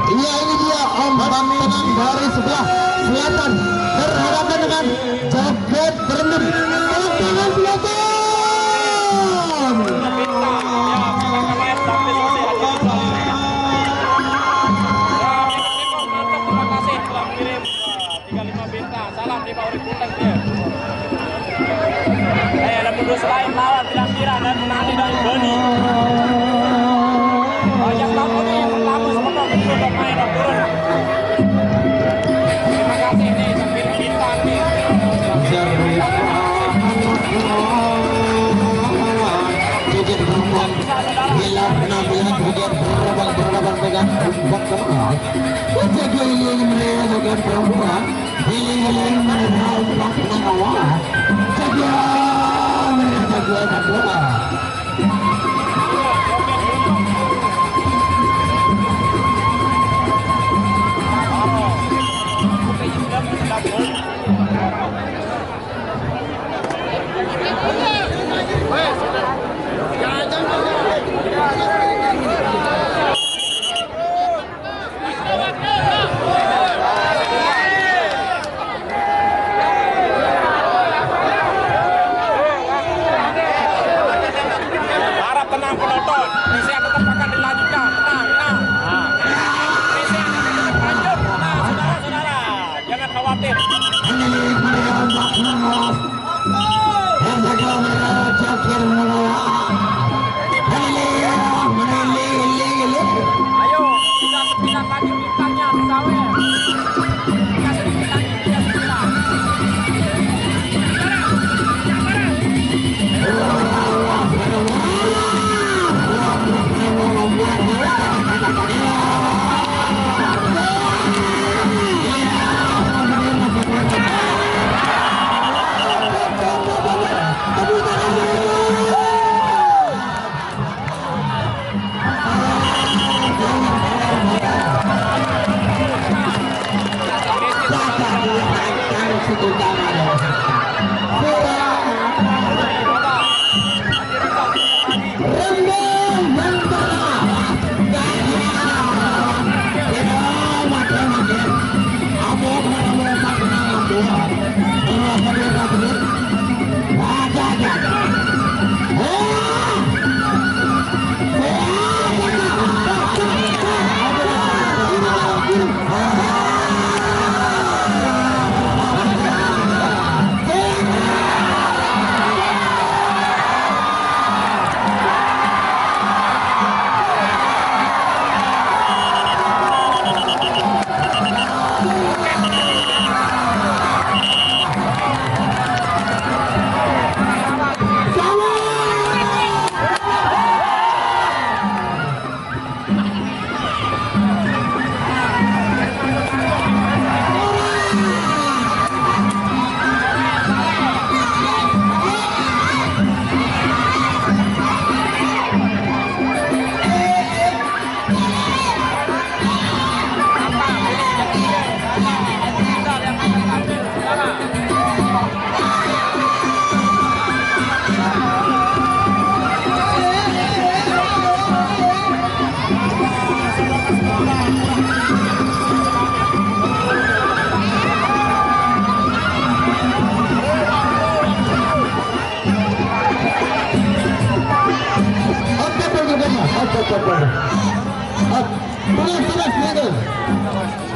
Iya, ini dia ombak dari sebelah selatan berhadapan dengan Joget Berendam. Tangan belakang. Salam di Pauri Kuntang dia. Ada mundur selain lawan bilang kira dan menanti dari Boni. Yang tahu ini yang pertama sebentar betul main turun. Terima kasih nih sambil bintang nih. Joget Berendam bila penampilan Joget Berendam dengan ombak keras. Jaga ini mereka Joget Berendam. Ini ombak penawar. Jaga mereka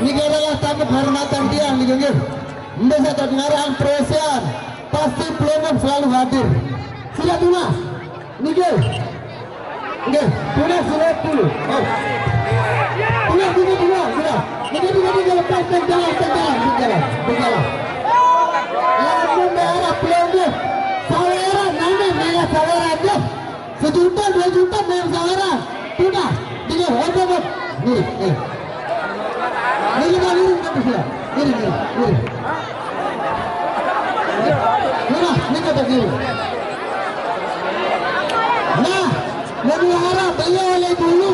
Ini adalah tamu kehormatan tiang di Genggir. Mendesak kedengaran peresian pasti pelengkap selalu hadir. Sudah tunas, Nigel. Oke, tunas sudah dulu. Oh, tunas sudah. Nigel lepas berjalan. Langsung daerah pelengkap. Saweran, nana mereka saweran deh. 1 juta 2 juta bayar saweran. Tunas, Nigel, obat. Nih. Ini kan bisa. Ini. Nah, ini kata kiri. Nah, lebih harap beliau oleh dulu.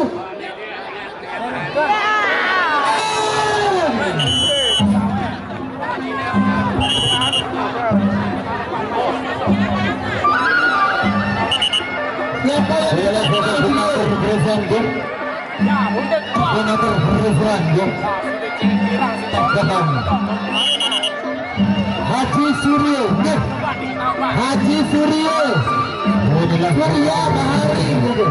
Siapa yang Ya, mundur keluar. Senator Rizwan ya. Nah, sudah cirang sudah. Datang. Haji Suryo ya. Haji Suryo. Oh, inilah Surya Bahari gitu.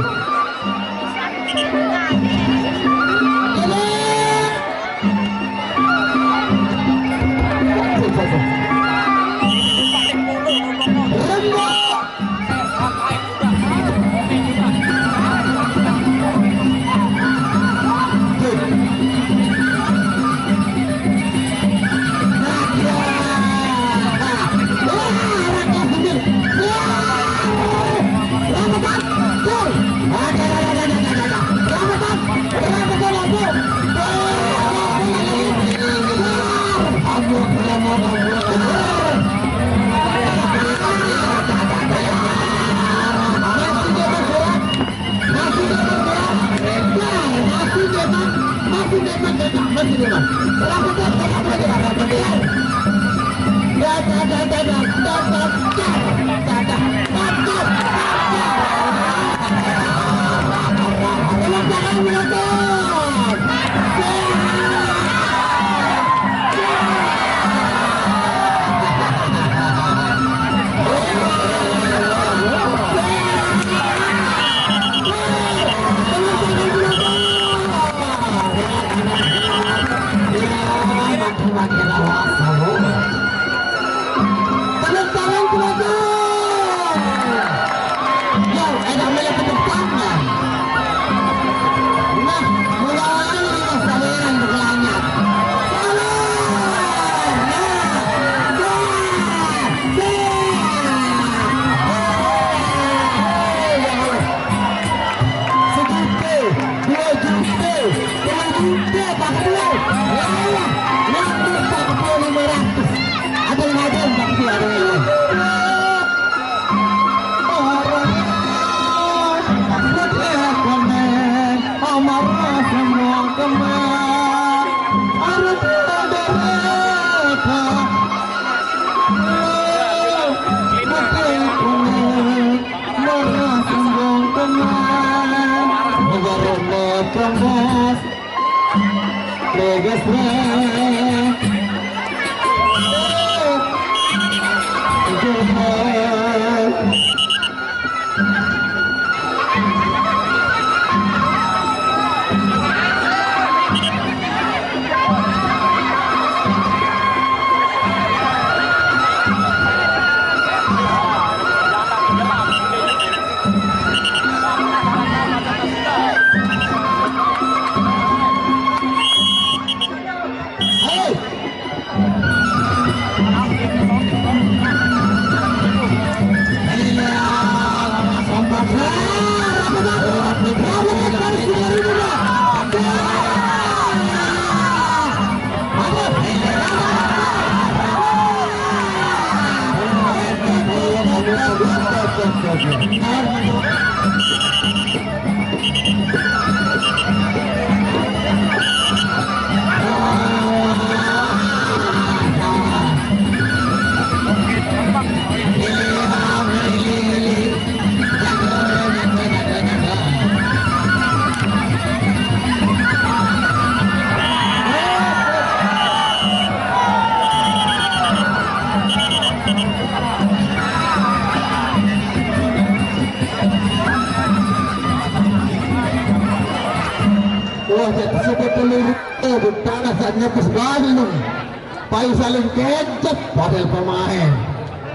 Paling saling kecap padahal pemain.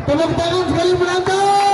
Tepuk tangan sekali penonton.